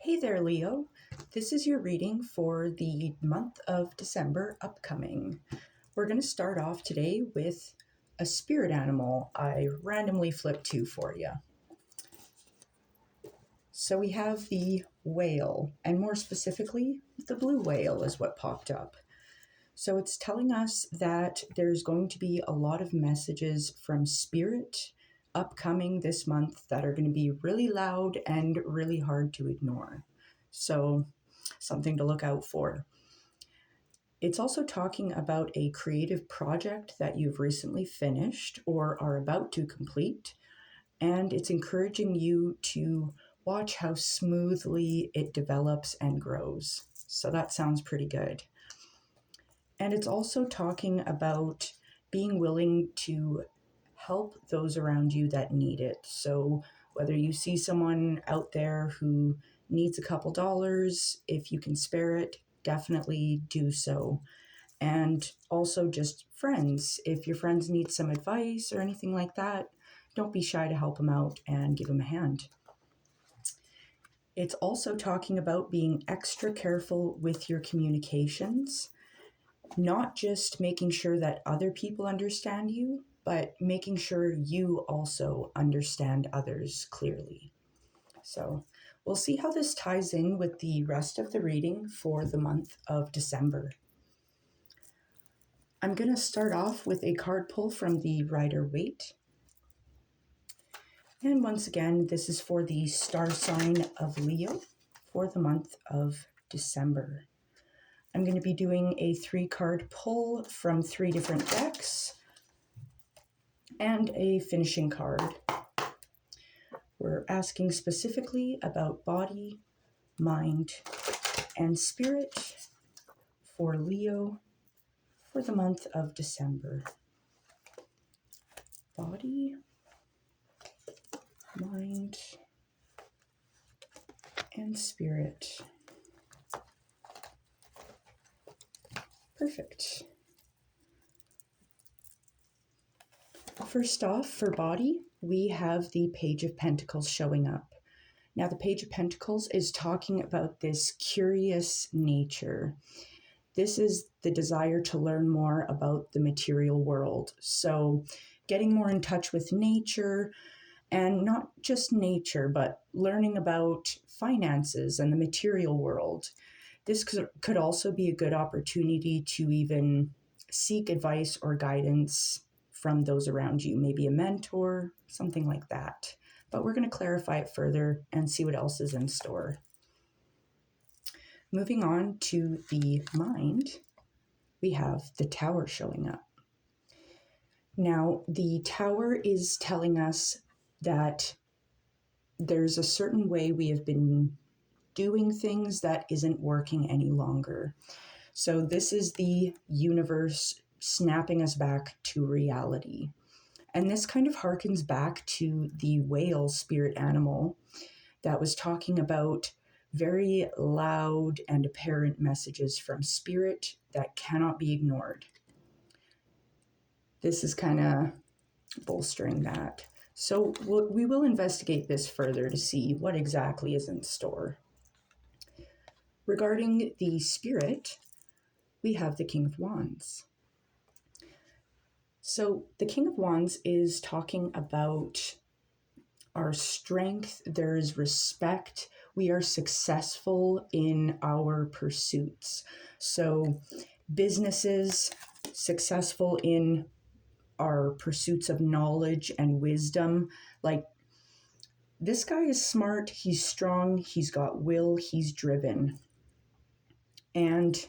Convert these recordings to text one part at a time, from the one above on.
Hey there, Leo. This is your reading for the month of December upcoming. We're going to start off today with a spirit animal I randomly flipped to for you. So we have the whale, and more specifically, the blue whale is what popped up. So it's telling us that there's going to be a lot of messages from spirit upcoming this month that are going to be really loud and really hard to ignore. So something to look out for. It's also talking about a creative project that you've recently finished or are about to complete, and it's encouraging you to watch how smoothly it develops and grows. So that sounds pretty good. And it's also talking about being willing to help those around you that need it. So whether you see someone out there who needs a couple dollars, if you can spare it, definitely do so. And also just friends. If your friends need some advice or anything like that, don't be shy to help them out and give them a hand. It's also talking about being extra careful with your communications, not just making sure that other people understand you, but making sure you also understand others clearly. So we'll see how this ties in with the rest of the reading for the month of December. I'm going to start off with a card pull from the rider-waite. And once again, this is for the star sign of Leo for the month of December. I'm going to be doing a 3-card pull from 3 different decks and a finishing card. We're asking specifically about body, mind, and spirit for Leo for the month of December. Body, mind, and spirit. Perfect. First off, for body, we have the Page of Pentacles showing up. Now, the Page of Pentacles is talking about this curious nature. This is the desire to learn more about the material world. So getting more in touch with nature, and not just nature, but learning about finances and the material world. This could also be a good opportunity to even seek advice or guidance from those around you, maybe a mentor, something like that. But we're going to clarify it further and see what else is in store. Moving on to the mind, we have the Tower showing up. Now, the Tower is telling us that there's a certain way we have been doing things that isn't working any longer. So this is the universe snapping us back to reality. And this kind of harkens back to the whale spirit animal that was talking about very loud and apparent messages from spirit that cannot be ignored. This is kind of bolstering that. So we will investigate this further to see what exactly is in store. Regarding the spirit, we have the King of Wands. So the King of Wands is talking about our strength. There is respect. We are successful in our pursuits. So businesses successful in our pursuits of knowledge and wisdom. Like, this guy is smart, he's strong, he's got will, he's driven. And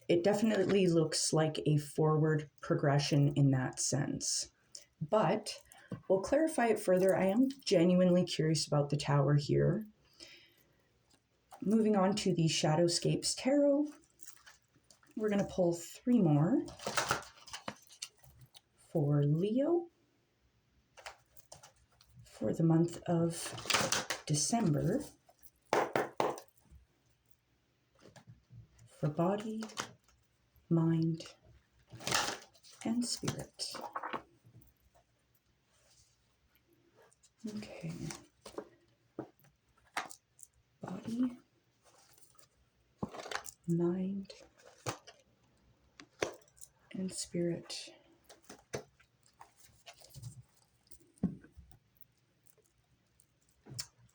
it definitely looks like a forward progression in that sense. But we'll clarify it further. I am genuinely curious about the Tower here. Moving on to the Shadowscapes Tarot, we're going to pull 3 more for Leo for the month of December. For body, mind, and spirit. Okay. Body, body, mind, and spirit.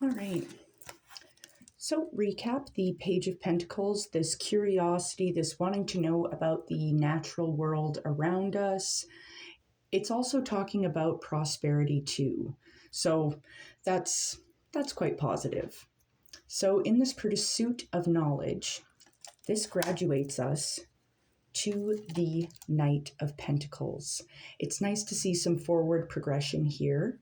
All right. So recap the Page of Pentacles, this curiosity, this wanting to know about the natural world around us. It's also talking about prosperity too. So that's quite positive. So in this pursuit of knowledge, this graduates us to the Knight of Pentacles. It's nice to see some forward progression here.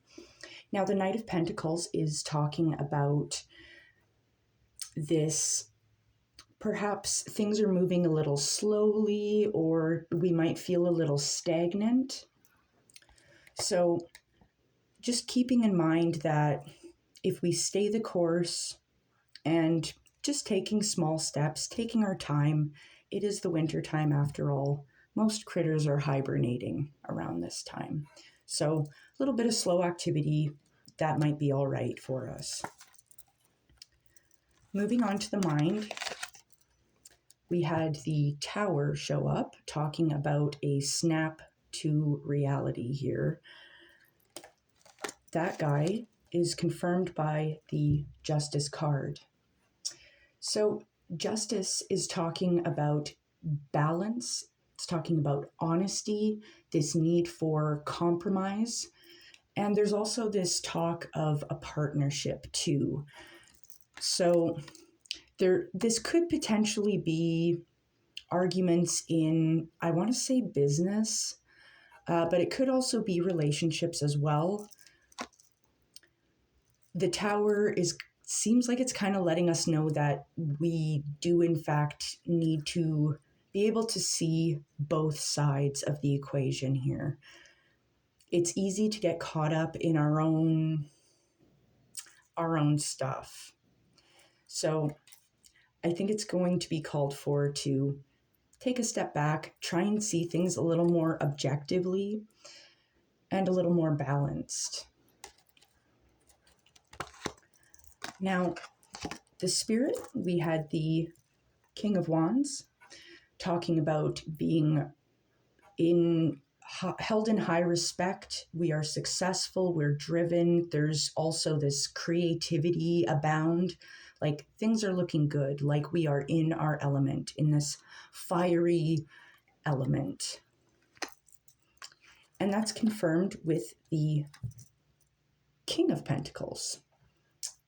Now, the Knight of Pentacles is talking about this, perhaps things are moving a little slowly, or we might feel a little stagnant. So just keeping in mind that if we stay the course and just taking small steps, taking our time, it is the winter time after all. Most critters are hibernating around this time. So a little bit of slow activity, that might be all right for us. Moving on to the mind, we had the Tower show up, talking about a snap to reality here. That guy is confirmed by the Justice card. So Justice is talking about balance. It's talking about honesty, this need for compromise. And there's also this talk of a partnership too. So this could potentially be arguments in, I want to say business, but it could also be relationships as well. The Tower seems like it's kind of letting us know that we do in fact need to be able to see both sides of the equation here. It's easy to get caught up in our own stuff. So I think it's going to be called for to take a step back, try and see things a little more objectively and a little more balanced. Now, the Spirit, we had the King of Wands talking about being held in high respect. We are successful, we're driven. There's also this creativity abound. Like things are looking good, like we are in our element, in this fiery element. And that's confirmed with the King of Pentacles.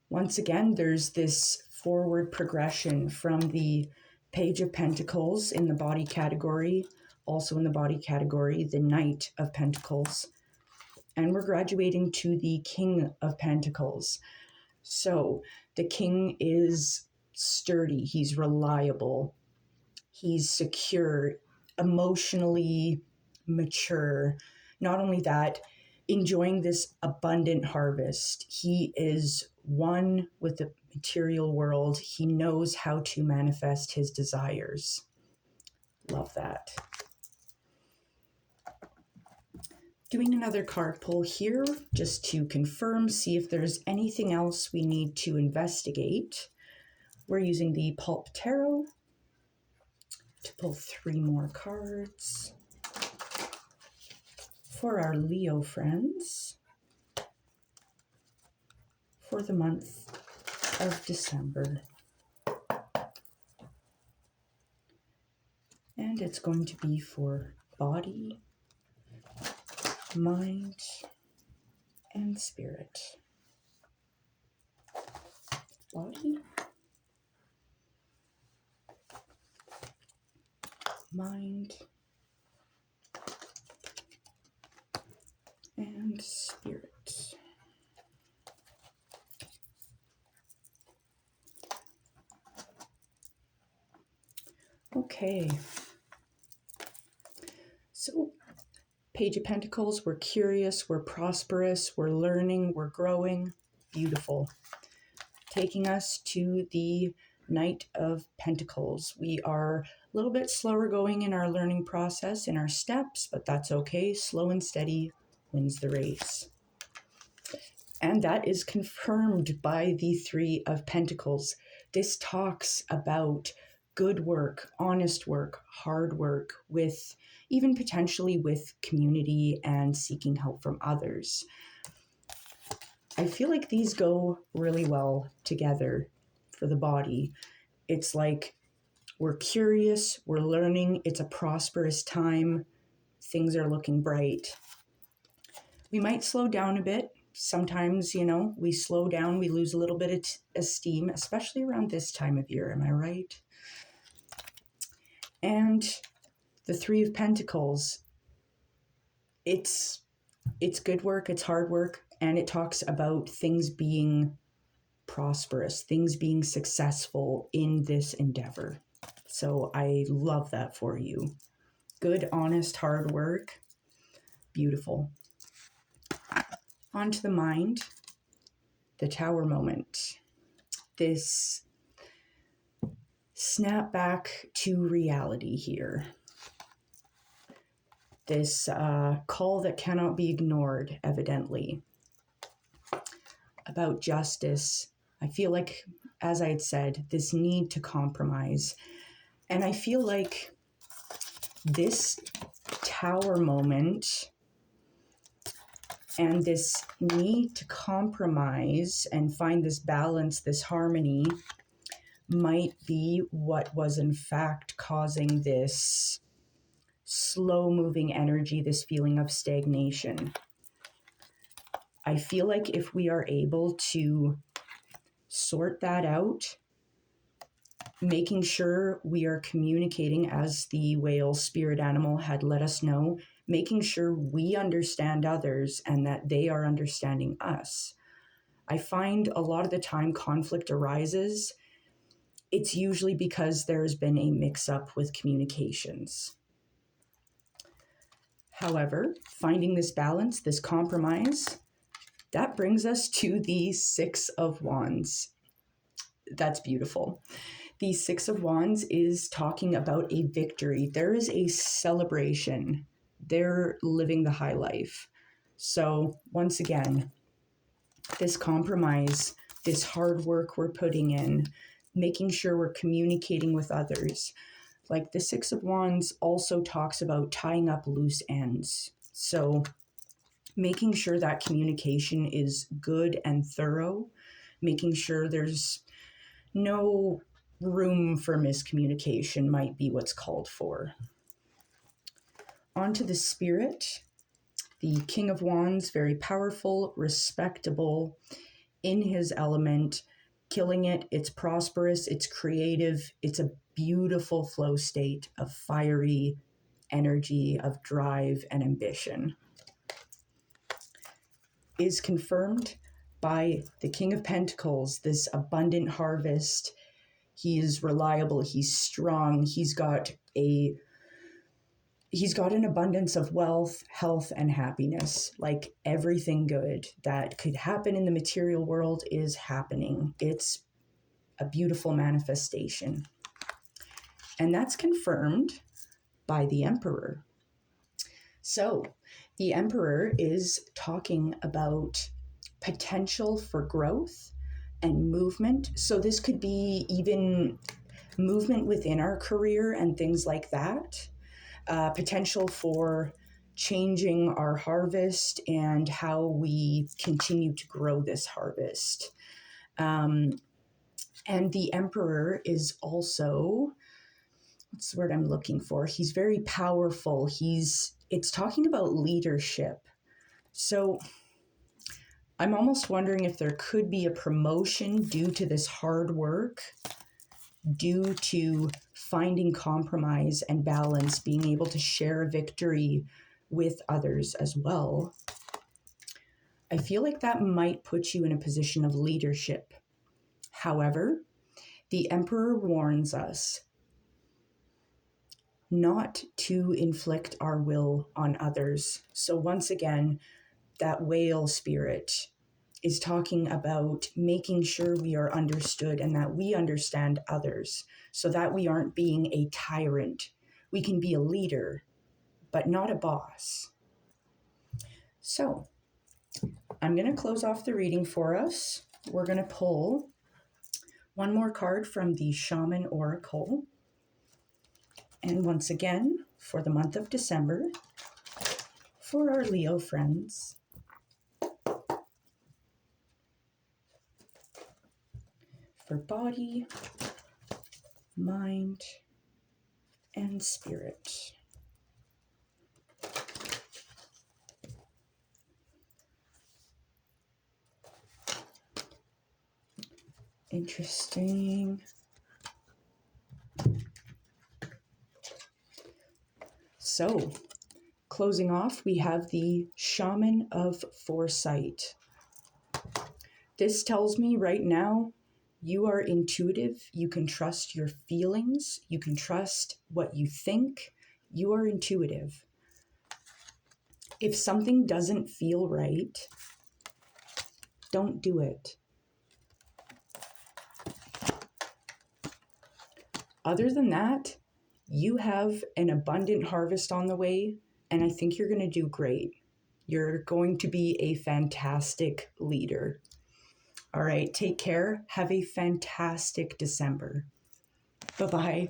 Once again, there's this forward progression from the Page of Pentacles in the body category, also in the body category, the Knight of Pentacles. And we're graduating to the King of Pentacles. So the King is sturdy, he's reliable, he's secure, emotionally mature. Not only that, enjoying this abundant harvest. He is one with the material world. He knows how to manifest his desires. Love that. Doing another card pull here just to confirm, see if there's anything else we need to investigate. We're using the Pulp Tarot to pull 3 more cards for our Leo friends for the month of December. And it's going to be for body, mind, and spirit. Body, mind, and spirit. Okay. So, Page of Pentacles, we're curious, we're prosperous, we're learning, we're growing. Beautiful. Taking us to the Knight of Pentacles. We are a little bit slower going in our learning process, in our steps, but that's okay. Slow and steady wins the race. And that is confirmed by the Three of Pentacles. This talks about good work, honest work, hard work, with even potentially with community and seeking help from others. I feel like these go really well together for the body. It's like we're curious, we're learning, it's a prosperous time, things are looking bright. We might slow down a bit. Sometimes, we slow down, we lose a little bit of esteem, especially around this time of year. Am I right? And the Three of Pentacles, it's good work, it's hard work, and it talks about things being prosperous, things being successful in this endeavor. So I love that for you. Good, honest, hard work. Beautiful. On to the mind, the Tower moment. This snap back to reality here. This call that cannot be ignored, evidently. About justice. I feel like, as I had said, this need to compromise. And I feel like this Tower moment and this need to compromise and find this balance, this harmony, might be what was in fact causing this slow-moving energy, this feeling of stagnation. I feel like if we are able to sort that out, making sure we are communicating, as the whale spirit animal had let us know, making sure we understand others and that they are understanding us. I find a lot of the time conflict arises. It's usually because there's been a mix-up with communications. However, finding this balance, this compromise, that brings us to the Six of Wands. That's beautiful. The Six of Wands is talking about a victory. There is a celebration. They're living the high life. So once again, this compromise, this hard work we're putting in, making sure we're communicating with others. Like the Six of Wands also talks about tying up loose ends. So making sure that communication is good and thorough, making sure there's no room for miscommunication might be what's called for. On to the Spirit. The King of Wands, very powerful, respectable, in his element, killing it. It's prosperous, it's creative, it's a beautiful flow state of fiery energy, of drive and ambition. Is confirmed by the King of Pentacles, this abundant harvest. He is reliable, he's strong, he's got an abundance of wealth, health, and happiness. Like everything good that could happen in the material world is happening. It's a beautiful manifestation. And that's confirmed by the Emperor. So the Emperor is talking about potential for growth and movement. So this could be even movement within our career and things like that. Potential for changing our harvest and how we continue to grow this harvest. And the Emperor is also, what's the word I'm looking for? He's very powerful. It's talking about leadership. So I'm almost wondering if there could be a promotion due to this hard work, due to finding compromise and balance, being able to share a victory with others as well. I feel like that might put you in a position of leadership. However, the Emperor warns us not to inflict our will on others. So once again, that whale spirit is talking about making sure we are understood and that we understand others so that we aren't being a tyrant. We can be a leader, but not a boss. So I'm going to close off the reading for us. We're going to pull one more card from the Shaman Oracle. And once again, for the month of December, for our Leo friends. For body, mind, and spirit. Interesting. So, closing off, we have the Shaman of Foresight. This tells me right now, you are intuitive. You can trust your feelings. You can trust what you think. You are intuitive. If something doesn't feel right, don't do it. Other than that, you have an abundant harvest on the way, and I think you're going to do great. You're going to be a fantastic leader. All right, take care. Have a fantastic December. Bye-bye.